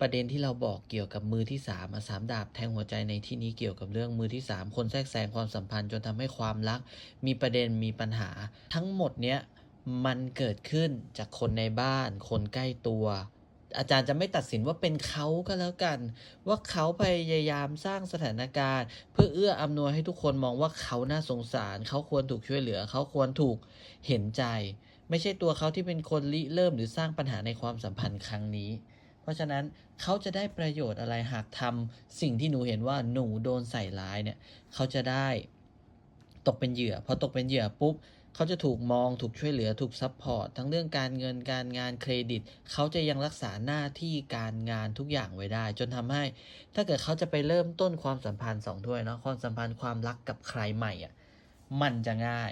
ประเด็นที่เราบอกเกี่ยวกับมือที่3อะ3ดาบแทงหัวใจในที่นี้เกี่ยวกับเรื่องมือที่3คนแทรกแซงความสัมพันธ์จนทำให้ความรักมีประเด็นมีปัญหาทั้งหมดเนี้ยมันเกิดขึ้นจากคนในบ้านคนใกล้ตัวอาจารย์จะไม่ตัดสินว่าเป็นเขาก็แล้วกันว่าเขาพยายามสร้างสถานการณ์เพื่อเอื้ออำนวยให้ทุกคนมองว่าเขาน่าสงสารเขาควรถูกช่วยเหลือเขาควรถูกเห็นใจไม่ใช่ตัวเขาที่เป็นคนริเริ่มหรือสร้างปัญหาในความสัมพันธ์ครั้งนี้ เพราะฉะนั้นเขาจะได้ประโยชน์อะไรหากทำสิ่งที่หนูเห็นว่าหนูโดนใส่ร้ายเนี่ยเขาจะได้ตกเป็นเหยื่อพอตกเป็นเหยื่อปุ๊บเขาจะถูกมองถูกช่วยเหลือถูกซัพพอร์ตทั้งเรื่องการเงินการงานเครดิตเขาจะยังรักษาหน้าที่การงานทุกอย่างไว้ได้จนทำให้ถ้าเกิดเขาจะไปเริ่มต้นความสัมพันธ์2 ถ้วยเนาะความสัมพันธ์ความรักกับใครใหม่อ่ะมันจะง่าย